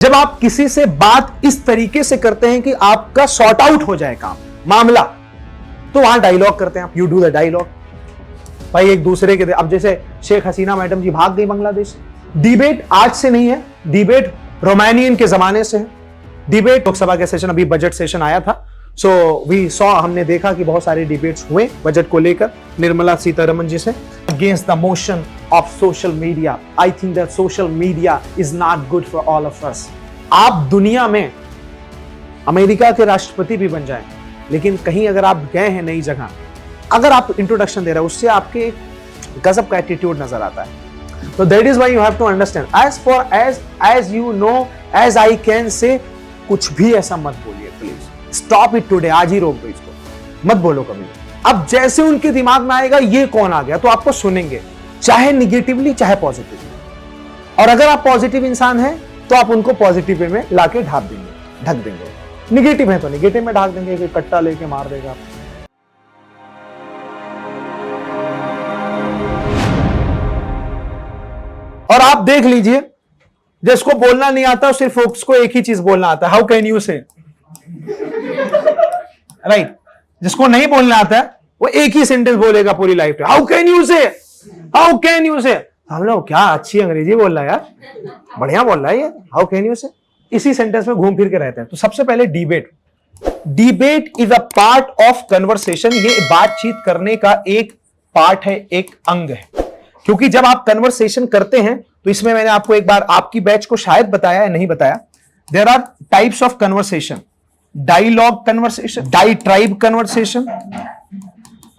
जब आप किसी से बात इस तरीके से करते हैं कि आपका सॉर्ट आउट हो जाए काम मामला, तो वहां डायलॉग करते हैं आप। यू डू द डायलॉग भाई एक दूसरे के। अब जैसे शेख हसीना मैडम जी भाग गई बांग्लादेश। डिबेट आज से नहीं है, डिबेट रोमानियन के जमाने से है। डिबेट लोकसभा के सेशन, अभी बजट सेशन आया था, सो वी सॉ, हमने देखा कि बहुत सारे डिबेट्स हुए बजट को लेकर निर्मला सीतारमण जी से। Against the motion of social media, I think that social media is not good for all of us. आप दुनिया में अमेरिका के राष्ट्रपति भी बन जाएं, लेकिन कहीं अगर आप गए हैं नई जगह, अगर आप इंट्रोडक्शन दे रहे हैं, उससे आपके गजब का एटीट्यूड नजर आता है। तो that is why you have to understand. As far as you know, as I can say, कुछ भी ऐसा मत बोलिए प्लीज। स्टॉप इट टुडे, आज ही रोक दो इसको, मत बोलो कभी। अब जैसे उनके दिमाग में आएगा ये कौन आ गया, तो आपको सुनेंगे, चाहे निगेटिवली चाहे पॉजिटिवली। और अगर आप पॉजिटिव इंसान हैं तो आप उनको पॉजिटिव वे में लाके ढक देंगे। निगेटिव है तो निगेटिव में ढाक देंगे, कट्टा लेके मार देगा। और आप देख लीजिए, जिसको बोलना नहीं आता सिर्फ उसको एक ही चीज बोलना आता है, हाउ कैन यू से, राइट। जिसको नहीं बोलना आता है वो एक ही सेंटेंस बोलेगा पूरी लाइफ में, हाउ कैन यू से, हाउ कैन यू से। हम लोग क्या अच्छी अंग्रेजी बोल रहा है यार, बढ़िया बोल रहा है ये, हाउ कैन यू से। इसी सेंटेंस में घूम फिर के रहते हैं। तो सबसे पहले debate is a part of conversation. ये बातचीत करने का एक पार्ट है, एक अंग है। क्योंकि जब आप कन्वर्सेशन करते हैं, तो इसमें मैंने आपको एक बार आपकी बैच को शायद बताया है, नहीं बताया, there are types of conversation. Dialogue conversation, diatribe conversation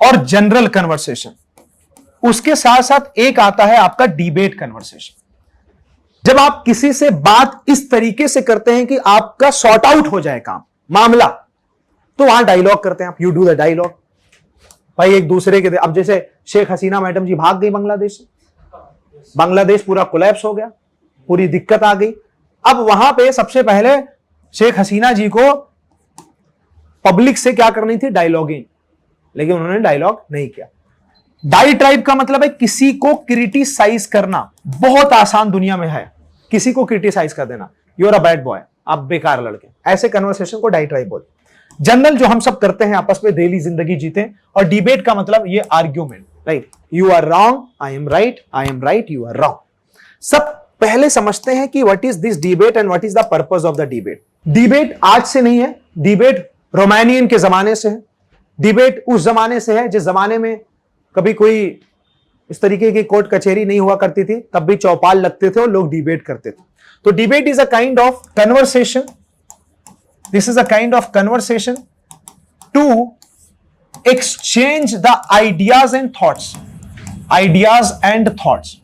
और जनरल कन्वर्सेशन। उसके साथ साथ एक आता है आपका डिबेट कन्वर्सेशन। जब आप किसी से बात इस तरीके से करते हैं कि आपका सॉर्ट आउट हो जाए काम मामला, तो वहां डायलॉग करते हैं आप। यू डू द डायलॉग भाई एक दूसरे के। अब जैसे शेख हसीना मैडम जी भाग गई बांग्लादेश से, बांग्लादेश पूरा कोलैप्स हो गया, पूरी दिक्कत आ गई। अब वहां पे सबसे पहले शेख हसीना जी को पब्लिक से क्या करनी थी, डायलॉगिंग, लेकिन उन्होंने डायलॉग नहीं किया। डाइट्राइब का मतलब है किसी को क्रिटिसाइज करना। बहुत आसान दुनिया में है किसी को क्रिटिसाइज कर देना, you are a bad boy, आप बेकार लड़के। ऐसे कन्वर्सेशन को डाइट्राइब बोलते। जनरल जो हम सब करते हैं आपस में, डेली जिंदगी जीते। और डिबेट का मतलब ये argument, right. You are wrong, I am right, I am right, you are wrong. सब पहले समझते हैं कि what is this debate and what is the purpose of the debate. Debate आज से नहीं है, डिबेट रोमानियन के जमाने से है। डिबेट उस जमाने से है जिस जमाने में कभी कोई इस तरीके की कोर्ट कचहरी नहीं हुआ करती थी, तब भी चौपाल लगते थे और लोग डिबेट करते थे। तो debate is a kind of conversation. This is a kind of conversation to exchange the ideas and thoughts. Ideas and thoughts,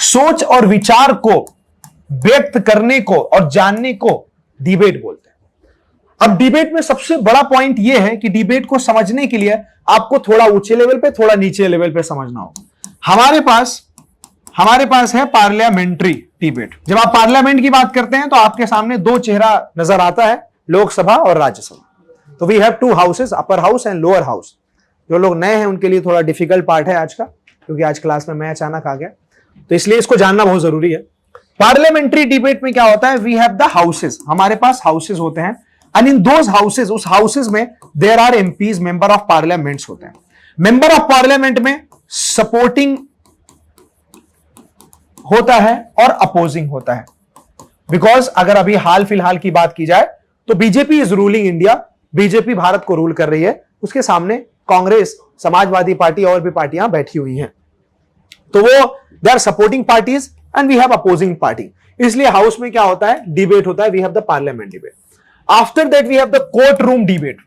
सोच और विचार को व्यक्त करने को और जानने को डिबेट बोलते हैं। अब डिबेट में सबसे बड़ा पॉइंट यह है कि डिबेट को समझने के लिए आपको थोड़ा ऊंचे लेवल पे, थोड़ा नीचे लेवल पे समझना होगा। हमारे पास है पार्लियामेंट्री डिबेट। जब आप पार्लियामेंट की बात करते हैं तो आपके सामने दो चेहरा नजर आता है, लोकसभा और राज्यसभा। तो we have two houses, upper house and lower house. जो लोग नए हैं उनके लिए थोड़ा डिफिकल्ट पार्ट है आज का, क्योंकि आज क्लास में मैं अचानक आ गया, तो इसलिए इसको जानना बहुत जरूरी है। पार्लियामेंट्री डिबेट में क्या होता है, वी हैव द हाउसेस, हमारे पास हाउसेस होते हैं। एंड इन दोज हाउसेस, उस हाउसेस में there are MPs, member of parliaments होते हैं। मेंबर ऑफ पार्लियामेंट में सपोर्टिंग होता है और अपोजिंग होता है। बिकॉज अगर अभी हाल फिलहाल की बात की जाए तो BJP is ruling India, BJP Bharat को रूल कर रही है। उसके सामने कांग्रेस, समाजवादी पार्टी और भी पार्टियां बैठी हुई हैं। तो वो they are supporting parties and we have opposing party. इसलिए हाउस में क्या होता है, डिबेट होता है। We have the parliament debate. After that we have the court room debate.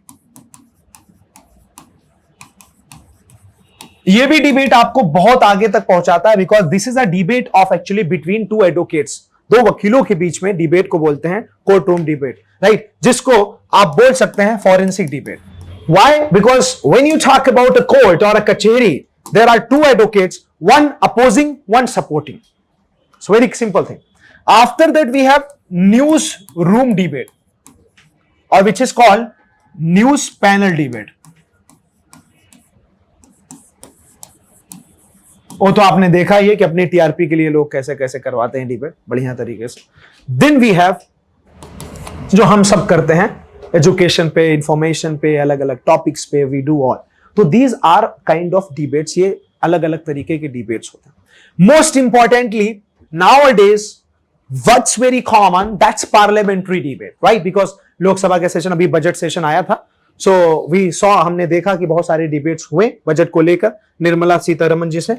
ये भी डिबेट आपको बहुत आगे तक पहुंचाता है, because this is a debate of actually between two advocates. दो वकीलों के बीच में डिबेट को बोलते हैं कोर्ट रूम डिबेट, राइट। जिसको आप बोल सकते हैं forensic debate. Why? Because when you talk about a court और अ कचहरी, there are two advocates, one opposing, one supporting. It's very simple thing. After that we have news room debate, और which is called news panel debate. वो तो आपने देखा ही है कि अपनी टीआरपी के लिए लोग कैसे कैसे करवाते हैं डिबेट बढ़िया तरीके से। देन वी हैव जो हम सब करते हैं एजुकेशन पे, इंफॉर्मेशन पे, अलग अलग टॉपिक्स पे, वी डू ऑल। तो these are kind of debates, ये अलग अलग तरीके के डिबेट्स होते हैं। Most importantly nowadays what's very common, that's parliamentary debate, right? Because Lok Sabha के सेशन, अभी बजट सेशन आया था, सो वी सॉ, हमने देखा कि बहुत सारे डिबेट्स हुए बजट को लेकर निर्मला सीतारमण जी से,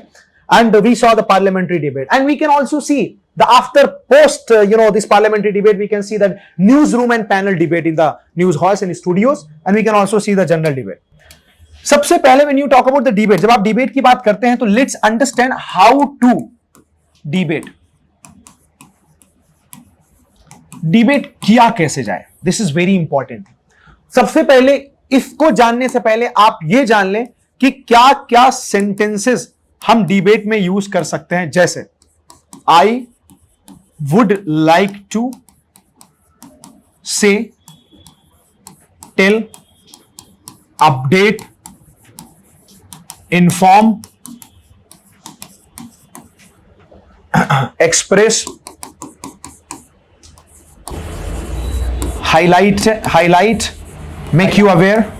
and we saw the parliamentary debate, and we can also see the after post this parliamentary debate, we can see that newsroom and panel debate in the news halls and studios, and we can also see the general debate. सबसे पहले when you talk about the debate, जब आप debate की बात करते हैं तो let's understand how to debate. debate किया कैसे जाए, this is very important. सबसे पहले इसको जानने से पहले आप ये जान लें कि क्या क्या सेंटेंसेस हम डिबेट में यूज कर सकते हैं। जैसे I would like to say, tell, update, inform, express, highlight, make you aware.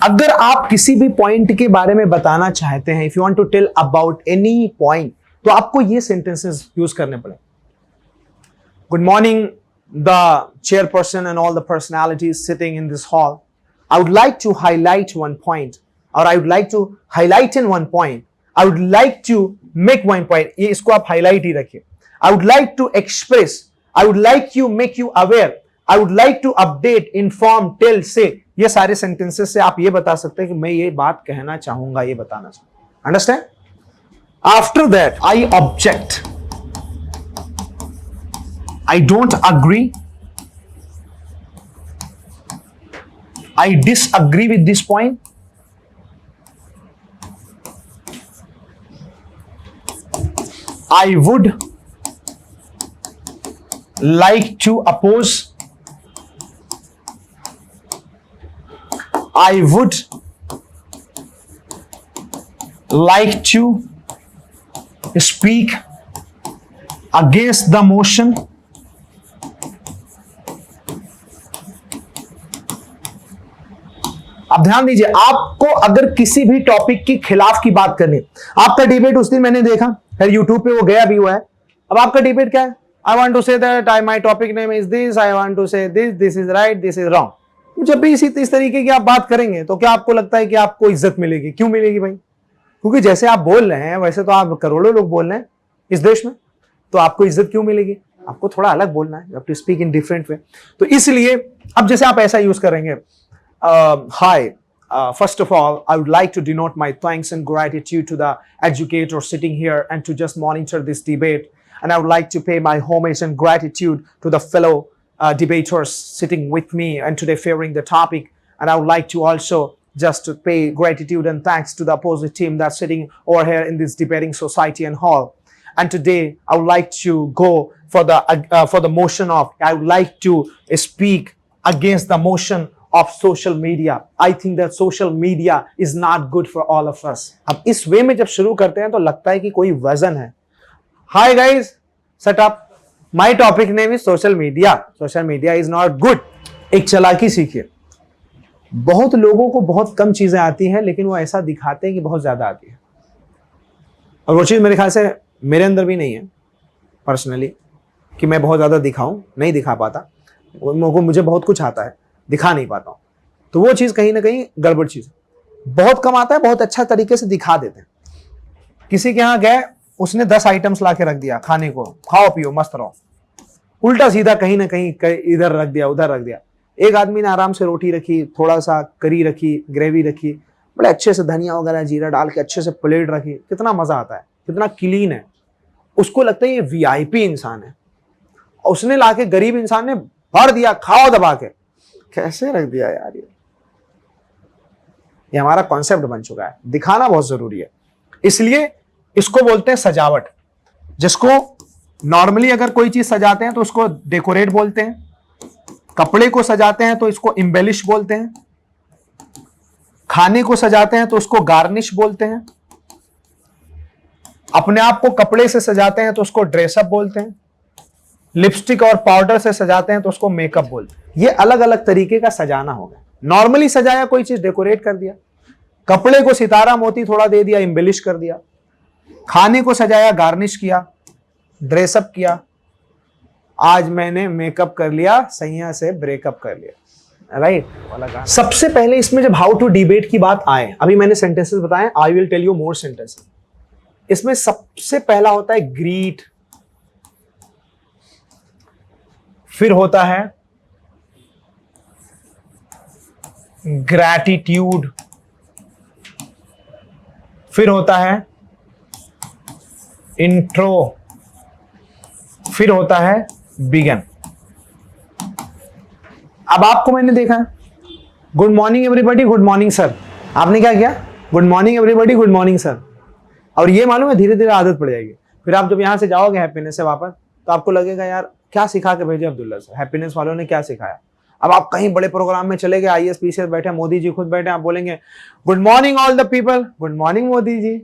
अगर आप किसी भी पॉइंट के बारे में बताना चाहते हैं, if you want to tell about any point, तो आपको ये सेंटेंसेस यूज करने पड़े। Good morning the chairperson and all the personalities sitting in this hall, I would like to highlight one point, और I would like to highlight in one point, I would like to make one point, ये इसको आप highlight ही रखिए। I would like to express, I would like you make you aware, I would like to update, inform, tell, say, ये सारे sentences से आप ये बता सकते हैं कि मैं ये बात कहना चाहूंगा, ये बताना चाहूंगा। Understand? After that, I object, I don't agree, I disagree with this point, I would like to oppose, I would like to speak against the motion, अब ध्यान दीजिए, आपको अगर किसी भी टॉपिक के खिलाफ की बात करनी, आपका डिबेट उस दिन मैंने देखा, फिर यूट्यूब पे वो गया भी हुआ है। अब आपका डिबेट क्या है? I want to say that my topic name is this, I want to say this is right, this is wrong. जब भी इस तरीके की आप बात करेंगे तो क्या आपको लगता है कि आपको इज्जत मिलेगी? क्यों मिलेगी भाई? क्योंकि जैसे आप बोल रहे हैं वैसे तो आप करोड़ों लोग बोल रहे हैं इस देश में, तो आपको इज्जत क्यों मिलेगी? आपको थोड़ा अलग बोलना है, to speak in different way. तो इसलिए अब जैसे आप ऐसा यूज करेंगे, हाय, first of all, I would like to denote my thanks and gratitude to the educators sitting here and to just monitor this debate, and I would like to pay my homage and gratitude to the fellow debaters sitting with me and today favoring the topic, and I would like to also just to pay gratitude and thanks to the opposite team that's sitting over here in this debating society and hall. And today I would like to go for the motion of, I would like to speak against the motion of social media. I think that social media is not good for all of us. अब इस वे में जब शुरू करते हैं तो लगता है कि कोई वजन है। Hi guys, set up. My topic name is social media. Social media is not good. एक चालाकी सीखिए। बहुत लोगों को बहुत कम चीजें आती हैं, लेकिन वो ऐसा दिखाते हैं कि बहुत ज्यादा आती है, और वो चीज मेरे ख्याल से मेरे अंदर भी नहीं है पर्सनली, कि मैं बहुत ज्यादा दिखाऊं, नहीं दिखा पाता। मुझे बहुत कुछ आता है, दिखा नहीं पाता हूं, तो वो चीज कहीं ना कहीं गड़बड़ चीज है। बहुत कम आता है, बहुत अच्छा तरीके से दिखा देते हैं। किसी के यहाँ गए, उसने 10 आइटम्स ला के रख दिया खाने को, खाओ पियो मस्त रहो, उल्टा सीधा कहीं ना कहीं इधर रख दिया, उधर रख दिया। एक आदमी ने आराम से रोटी रखी, थोड़ा सा करी रखी, ग्रेवी रखी, बड़े अच्छे से धनिया वगैरह जीरा डाल के अच्छे से प्लेट रखी, कितना मजा आता है, कितना क्लीन है। उसको लगता है ये वीआईपी इंसान है, और उसने लाके गरीब इंसान ने भर दिया, खाओ दबा के। कैसे रख दिया यार? ये हमारा कॉन्सेप्ट बन चुका है। दिखाना बहुत जरूरी है, इसलिए इसको बोलते हैं सजावट। जिसको नॉर्मली अगर कोई चीज सजाते हैं तो उसको डेकोरेट बोलते हैं, कपड़े को सजाते हैं तो इसको इम्बेलिश बोलते हैं, खाने को सजाते हैं तो उसको गार्निश बोलते हैं, अपने आप को कपड़े से सजाते हैं तो उसको ड्रेसअप बोलते हैं, लिपस्टिक और पाउडर से सजाते हैं तो उसको मेकअप बोलते हैं। ये अलग अलग तरीके का सजाना होगा। नॉर्मली सजाया, कोई चीज डेकोरेट कर दिया, कपड़े को सितारा मोती थोड़ा दे दिया, इम्बिलिश कर दिया, खाने को सजाया, गार्निश किया, ड्रेसअप किया। आज मैंने मेकअप कर लिया, सैया से ब्रेकअप कर लिया, राइट वाला गाना। सबसे पहले इसमें जब हाउ टू डिबेट की बात आए, अभी मैंने सेंटेंसेस बताए, I will tell you more sentences. इसमें सबसे पहला होता है ग्रीट, फिर होता है ग्रैटिट्यूड, फिर होता है इंट्रो, फिर होता है बिगन। अब आपको मैंने देखा good morning everybody, good morning sir, आपने क्या किया, good morning everybody, good morning sir. और ये मालूम है धीरे धीरे आदत पड़ जाएगी। फिर आप जब यहां से जाओगे हैप्पीनेस से वापस, तो आपको लगेगा यार क्या सिखा के भेजे अब्दुल्ला सर, हैप्पीनेस वालों ने क्या सिखाया। अब आप कहीं बड़े प्रोग्राम में चले गए, आईएएस पीसीएस बैठे, मोदी जी खुद बैठे, आप बोलेंगे good morning all the people, good morning Modi ji,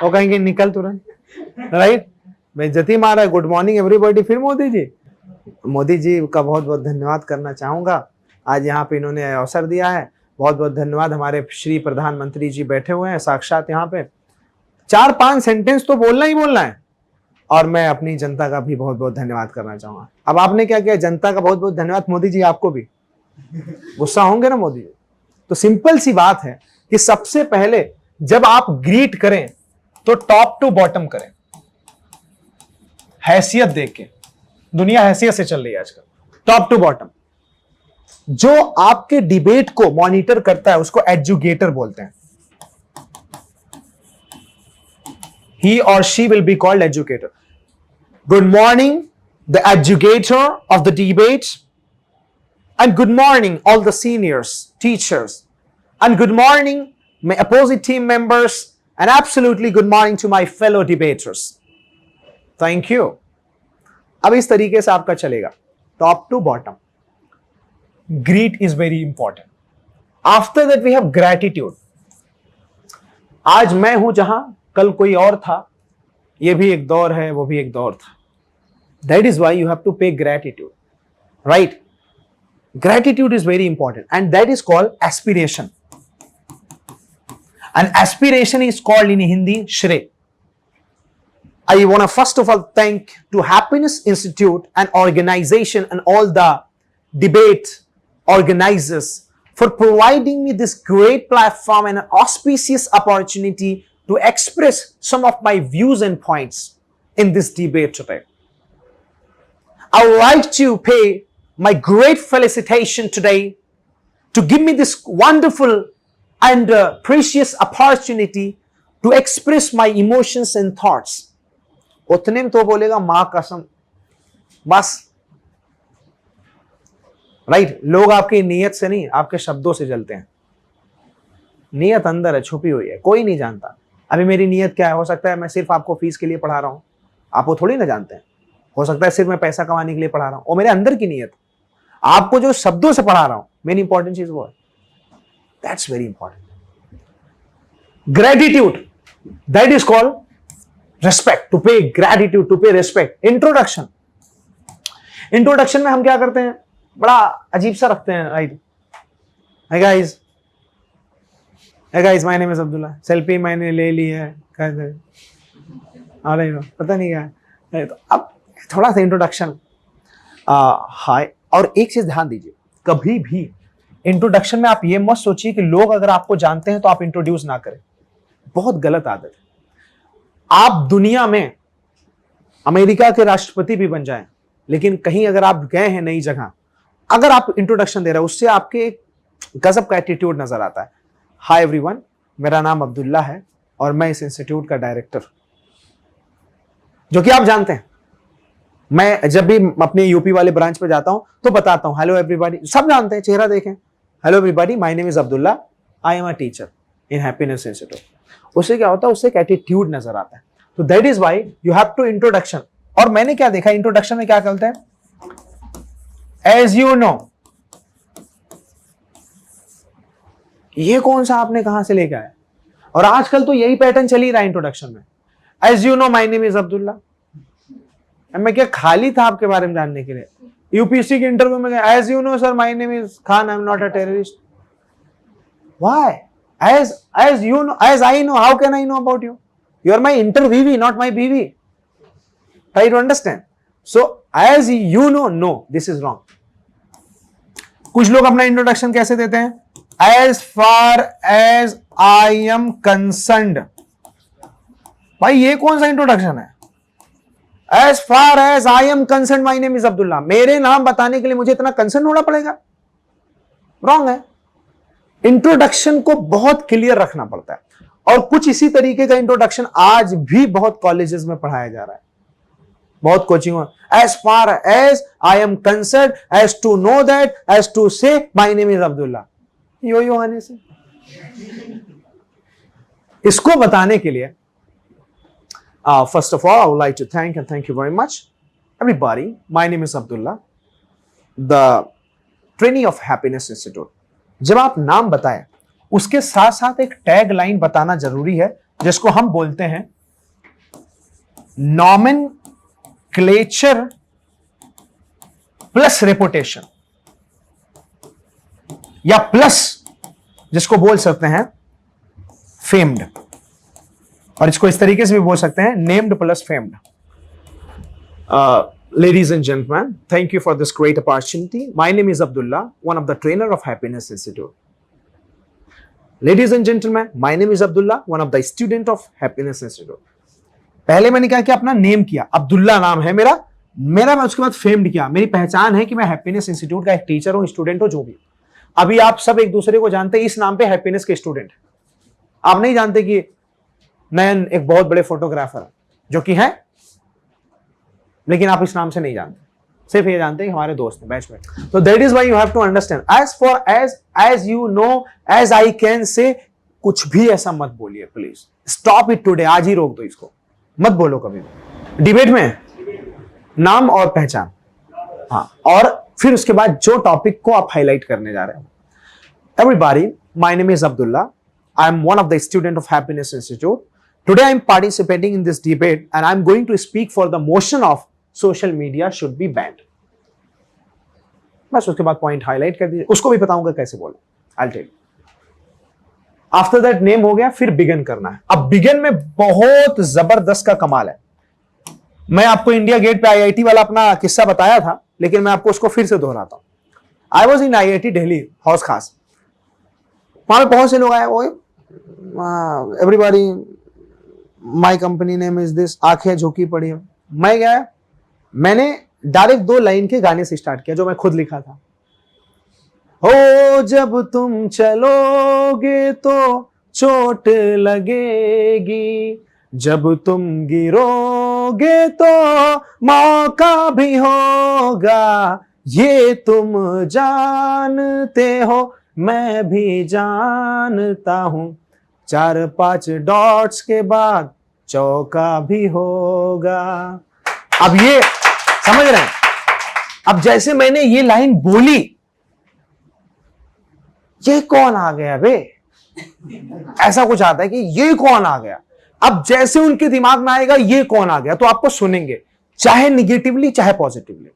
वो कहेंगे निकल तुरंत, राइट, बेइज्जती मारा है, गुड मॉर्निंग एवरीबॉडी, फिर मोदी जी। मोदी जी का बहुत बहुत धन्यवाद करना चाहूंगा, आज यहाँ पे इन्होंने अवसर दिया है, बहुत बहुत धन्यवाद। हमारे श्री प्रधानमंत्री जी बैठे हुए हैं साक्षात यहाँ पे, 4-5 सेंटेंस तो बोलना ही बोलना है। और मैं अपनी जनता का भी बहुत बहुत धन्यवाद करना चाहूंगा। अब आपने क्या किया, जनता का बहुत बहुत धन्यवाद, मोदी जी आपको भी गुस्सा होंगे ना मोदी जी। तो सिंपल सी बात है कि सबसे पहले जब आप ग्रीट करें तो टॉप टू बॉटम करें, हैसियत देख के। दुनिया हैसियत से चल रही है आजकल, टॉप टू बॉटम। जो आपके डिबेट को मॉनिटर करता है उसको एजुकेटर बोलते हैं। He or she will be called educator. Good morning, the educator of the debate. And good morning, all the seniors, teachers. And good morning, my opposite team members. And absolutely good morning to my fellow debaters. Thank you. अब इस तरीके से आपका चलेगा, top to bottom. Greet is very important. After that we have gratitude. आज मैं हूं जहां कल कोई और था, ये भी एक दौर है, वो भी एक दौर था। That is why you have to pay gratitude, right? Gratitude is very important, and that is called aspiration. And aspiration is called in Hindi Shre. I want to first of all thank to Happiness Institute and organization and all the debate organizers for providing me this great platform and an auspicious opportunity to express some of my views and points in this debate today. I would like to pay my great felicitation today to give me this wonderful and precious opportunity to express my emotions and thoughts. उतने में तो बोलेगा मां कसम, बस, right. लोग आपकी नीयत से नहीं, आपके शब्दों से जलते हैं। नीयत अंदर है, छुपी हुई है, कोई नहीं जानता। अभी मेरी नीयत क्या है, हो सकता है मैं सिर्फ आपको फीस के लिए पढ़ा रहा हूं, आप वो थोड़ी ना जानते हैं। हो सकता है सिर्फ मैं पैसा कमाने के लिए पढ़ा रहा हूं, वो मेरे अंदर की नीयत। आपको जो शब्दों से पढ़ा रहा हूं, मेन इंपॉर्टेंट चीज वो है, that's very important. Gratitude, that is called respect, to pay gratitude, to pay respect. Introduction, introduction में हम क्या करते हैं, बड़ा अजीब सा रखते हैं, right. Hi guys, Hey guys, my name is Abdullah. Selfie मैंने ले ली है, अरे पता नहीं क्या है। तो अब थोड़ा सा इंट्रोडक्शन, हाय। और एक चीज ध्यान दीजिए, कभी भी इंट्रोडक्शन में आप ये मत सोचिए कि लोग अगर आपको जानते हैं तो आप इंट्रोड्यूस ना करें, बहुत गलत आदत है। आप दुनिया में अमेरिका के राष्ट्रपति भी बन जाएं, लेकिन कहीं अगर आप गए हैं नई जगह, अगर आप इंट्रोडक्शन दे रहे हो, उससे आपके गजब का एटीट्यूड नजर आता है। हाय एवरीवन, मेरा नाम अब्दुल्ला है और मैं इस इंस्टीट्यूट का डायरेक्टर, जो कि आप जानते हैं। मैं जब भी अपने यूपी वाले ब्रांच पे जाता हूं तो बताता हूं हेलो एवरीबॉडी, सब जानते हैं, चेहरा देखें, hello everybody, my name is Abdullah, I am a teacher in happiness institute. उससे क्या होता है, उससे एक एटीट्यूड नजर आता है। तो that is why you have to introduction. और मैंने क्या देखा, इंट्रोडक्शन में क्या करते हैं, एज यू नो, ये कौन सा आपने कहां से लेके आया। और आजकल तो यही पैटर्न चल ही रहा है इंट्रोडक्शन में। As you know my name is Abdullah. मैं क्या खाली था आपके बारे में जानने के लिए? यूपीएससी के इंटरव्यू में गया, as you know sir my name is Khan, I am not a terrorist. Why? as you know, as I know, how can I know about you? You are my interviewee, not my BV. Try to understand. So as you know, no, this is wrong. कुछ लोग अपना introduction कैसे देते हैं? As far as I am concerned. भाई ये कौन सा इंट्रोडक्शन है? As far as I am concerned, my name is Abdullah. मेरे नाम बताने के लिए मुझे इतना कंसर्न होना पड़ेगा? रॉन्ग है। इंट्रोडक्शन को बहुत क्लियर रखना पड़ता है, और कुछ इसी तरीके का इंट्रोडक्शन आज भी बहुत कॉलेजेस में पढ़ाया जा रहा है, बहुत coaching. As far as I am concerned, as to know that, as to say my name is Abdullah. यो आने से इसको बताने के लिए first of all I would like to thank you very much everybody. My name is Abdullah, the trainee of happiness institute. जब आप नाम बताएं उसके साथ साथ एक टैग लाइन बताना जरूरी है, जिसको हम बोलते हैं नॉमेनक्लेचर प्लस रेपुटेशन, या प्लस जिसको बोल सकते हैं फेम्ड, और इसको इस तरीके से भी बोल सकते हैं named plus famed. Ladies and gentlemen, thank you for this great opportunity. My name is Abdullah, one of the trainer of Happiness Institute. Ladies and gentlemen, my name is Abdullah, one of the student of Happiness Institute. पहले मैंने क्या किया? अपना name किया, अब्दुल्ला नाम है मेरा। मैं उसके बाद फेम्ड किया, मेरी पहचान है कि मैं हैप्पीनेस इंस्टीट्यूट का एक टीचर हूं, स्टूडेंट हूं, जो भी। अभी आप सब एक दूसरे को जानते हैं इस नाम पे, हैप्पीनेस के स्टूडेंट। आप नहीं जानते कि नयन एक बहुत बड़े फोटोग्राफर है, जो कि है, लेकिन आप इस नाम से नहीं जानते, सिर्फ ये जानते हैं कि हमारे दोस्त हैं, बैचमेट। तो that is why you have to understand. As far as you know, as I can say, कुछ भी ऐसा मत बोलिए प्लीज। स्टॉप इट टुडे, आज ही रोक दो इसको, मत बोलो कभी भी। डिबेट में नाम और पहचान, हाँ, और फिर उसके बाद जो टॉपिक को आप हाईलाइट करने जा रहे हैं। Everybody, my name is Abdullah, I am one of the student of happiness institute. Today I am participating in this debate and I am going to speak for the motion of social media should be banned. बस उसके बाद point highlight कर दीजिए, उसको भी बताऊंगा कैसे बोले। I'll tell you. After that name हो गया, फिर बिगन करना है। अब बिगन में बहुत जबरदस्त का कमाल है। मैं आपको इंडिया गेट पे आईआईटी वाला अपना किस्सा बताया था, लेकिन मैं आपको उसको फिर से दोहराता हूं। I was in IIT Delhi, Hauz Khas. वहां पे बहुत से लोग आए, वो everybody my company name is this, आंखें झुकी पड़ी है। मैं गया, मैंने डायरेक्ट 2 लाइन के गाने से स्टार्ट किया जो मैं खुद लिखा था। हो जब तुम चलोगे तो चोट लगेगी, जब तुम गिरोगे तो मौका भी होगा, ये तुम जानते हो मैं भी जानता हूं, 4-5 डॉट्स के बाद चौका भी होगा। अब ये समझ रहे हैं? अब जैसे मैंने ये लाइन बोली, ये कौन आ गया बे, ऐसा कुछ आता है कि ये कौन आ गया। अब जैसे उनके दिमाग में आएगा ये कौन आ गया, तो आपको सुनेंगे, चाहे निगेटिवली चाहे पॉजिटिवली।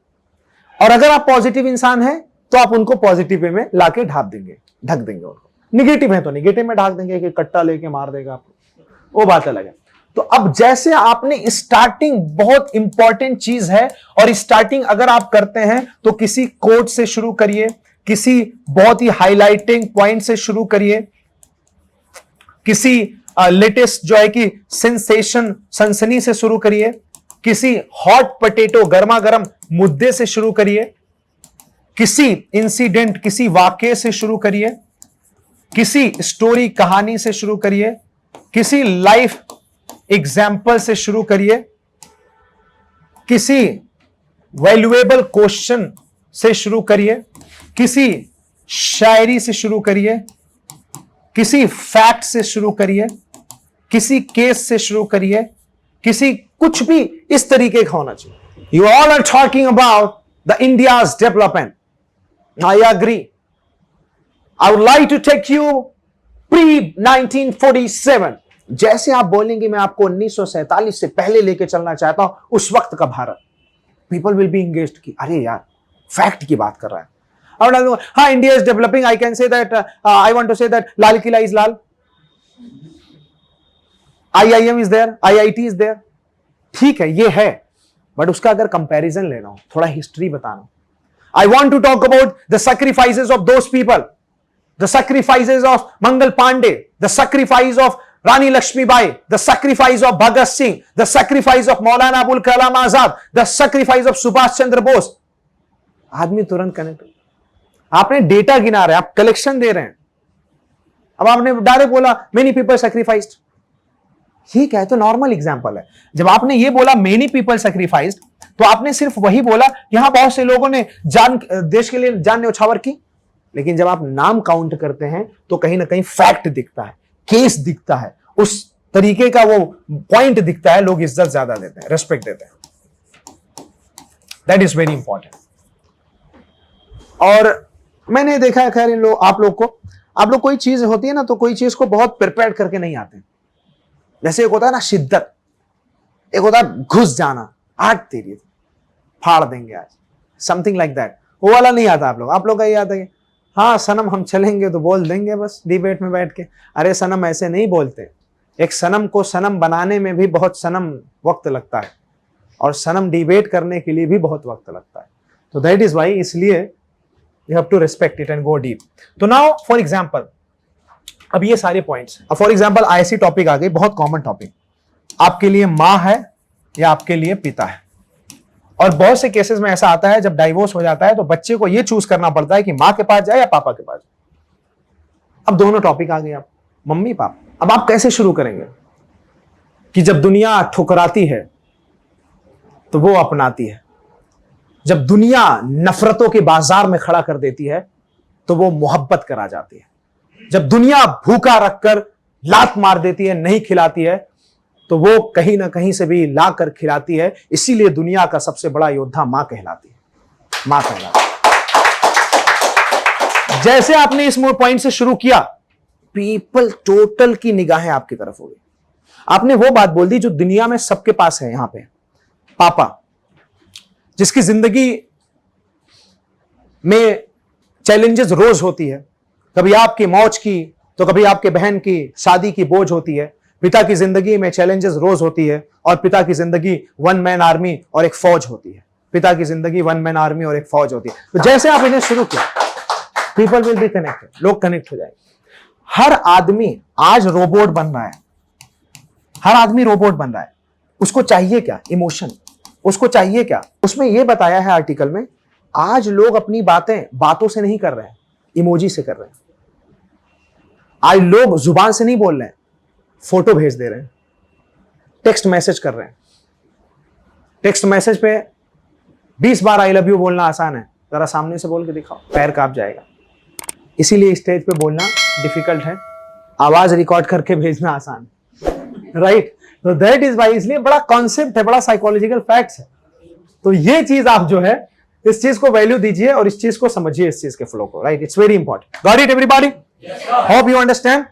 और अगर आप पॉजिटिव इंसान हैं तो आप उनको पॉजिटिव वे में लाके ढक देंगे उनको। निगेटिव है तो निगेटिव में ढाक देंगे कि कट्टा लेके मार देगा आपको, वो बात अलग है। तो अब जैसे आपने स्टार्टिंग, बहुत इंपॉर्टेंट चीज है, और स्टार्टिंग अगर आप करते हैं तो किसी कोट से शुरू करिए, किसी बहुत ही हाईलाइटिंग पॉइंट से शुरू करिए, किसी लेटेस्ट जो है कि सेंसेशन, सनसनी से शुरू करिए, किसी हॉट पोटैटो, गर्मा गर्म मुद्दे से शुरू करिए, किसी इंसिडेंट, किसी वाक्य से शुरू करिए, किसी स्टोरी, कहानी से शुरू करिए, किसी लाइफ एग्जाम्पल से शुरू करिए, किसी वैल्यूएबल क्वेश्चन से शुरू करिए, किसी शायरी से शुरू करिए, किसी फैक्ट से शुरू करिए, किसी केस से शुरू करिए, किसी कुछ भी इस तरीके का होना चाहिए। You all are talking about the India's development, I agree. I would like to take you pre-1947, जैसे आप बोलेंगे मैं आपको 1947 से पहले लेके चलना चाहता हूं, उस वक्त का Bharat, people will be engaged कि अरे यार फैक्ट की बात कर रहा है। और हाँ, India is developing, I can say that, I want to say that Lal Qila is lal, IIM is there, IIT is there, ठीक है ये है, बट उसका अगर कंपैरिजन लेना हो, थोड़ा हिस्ट्री बताना, I want to talk about the sacrifices of those people, the sacrifices of Mangal Pandey, the sacrifice of Rani Lakshmibai, the sacrifice of Bhagat Singh, the sacrifice of Maulana Abul Kalam Azad, the sacrifice of Subhash Chandra Bose. आदमी तुरंत कनेक्ट। आपने डेटा गिना रहे हैं, आप कलेक्शन दे रहे हैं, अब आपने डायरेक्ट बोला मेनी पीपल सैक्रिफाइस्ड, ठीक है, तो नॉर्मल एग्जांपल है। जब आपने ये बोला मेनी पीपल सैक्रिफाइस्ड, तो आपने सिर्फ वही बोला यहां बहुत से लोगों ने जान, देश के लिए जान न्यौछावर की, लेकिन जब आप नाम काउंट करते हैं तो कहीं ना कहीं फैक्ट दिखता है, केस दिखता है, उस तरीके का वो पॉइंट दिखता है, लोग इज्जत ज्यादा देते हैं, रेस्पेक्ट देते हैं। That is very important. और मैंने देखा है, खैर इन लोग, आप लोग कोई चीज होती है ना, तो कोई चीज को बहुत प्रिपेयर करके नहीं आते। जैसे एक होता है ना शिद्दत, एक होता है घुस जाना, आज तेरी फाड़ देंगे आज, समथिंग लाइक दैट, वो वाला नहीं आता आप लोग का ये आता है हाँ सनम हम चलेंगे तो बोल देंगे बस डिबेट में बैठ के। अरे सनम ऐसे नहीं बोलते, एक सनम को सनम बनाने में भी बहुत सनम वक्त लगता है, और सनम डिबेट करने के लिए भी बहुत वक्त लगता है। तो दैट इज वाई, इसलिए you have to respect it and go deep. तो नाउ फॉर एग्जाम्पल, अब ये सारे पॉइंट्स, अब फॉर एग्जाम्पल ऐसी टॉपिक आ गई, बहुत कॉमन टॉपिक, आपके लिए माँ है या आपके लिए पिता है। और बहुत से केसेस में ऐसा आता है जब डाइवोर्स हो जाता है तो बच्चे को ये चूज करना पड़ता है कि माँ के पास जाए या पापा के पास जाए। अब दोनों टॉपिक आ गए, आप मम्मी पापा। अब आप कैसे शुरू करेंगे कि जब दुनिया ठुकराती है तो वो अपनाती है, जब दुनिया नफरतों के बाजार में खड़ा कर देती है तो वो मोहब्बत करा जाती है, जब दुनिया भूखा रखकर लात मार देती है, नहीं खिलाती है, तो वो कहीं ना कहीं से भी ला कर खिलाती है। इसीलिए दुनिया का सबसे बड़ा योद्धा मां कहलाती है, मां कहलाती है। जैसे आपने इस पॉइंट से शुरू किया, पीपल टोटल की निगाहें आपकी तरफ हो गई। आपने वो बात बोल दी जो दुनिया में सबके पास है, यहां पे पापा, जिसकी जिंदगी में चैलेंजेस रोज होती है, कभी आपकी मौज की तो कभी आपके बहन की शादी की बोझ होती है। पिता की जिंदगी में चैलेंजेस रोज होती है, और पिता की जिंदगी वन मैन आर्मी और एक फौज होती है, पिता की जिंदगी वन मैन आर्मी और एक फौज होती है। तो जैसे आप इन्हें शुरू किया, पीपल विल बी कनेक्टेड, लोग कनेक्ट हो जाएंगे। हर आदमी आज रोबोट बन रहा है, हर आदमी रोबोट बन रहा है। उसको चाहिए क्या? इमोशन। उसको चाहिए क्या? उसमें यह बताया है आर्टिकल में, आज लोग अपनी बातें बातों से नहीं कर रहे हैं, इमोजी से कर रहे हैं। आज लोग जुबान से नहीं बोल रहे हैं, फोटो भेज दे रहे हैं, टेक्स्ट मैसेज कर रहे हैं। टेक्स्ट मैसेज पे 20 बार आई लव यू बोलना आसान है, जरा सामने से बोल के दिखाओ, पैर कांप जाएगा। इसीलिए स्टेज पे बोलना डिफिकल्ट है, आवाज रिकॉर्ड करके भेजना आसान है, राइट? तो दैट इज वाई, इसलिए बड़ा कॉन्सेप्ट है, बड़ा साइकोलॉजिकल फैक्ट्स है। तो ये चीज आप जो है, इस चीज को वैल्यू दीजिए और इस चीज को समझिए, इस चीज के फ्लो को, right? It's very important. Got it everybody? Hope you understand.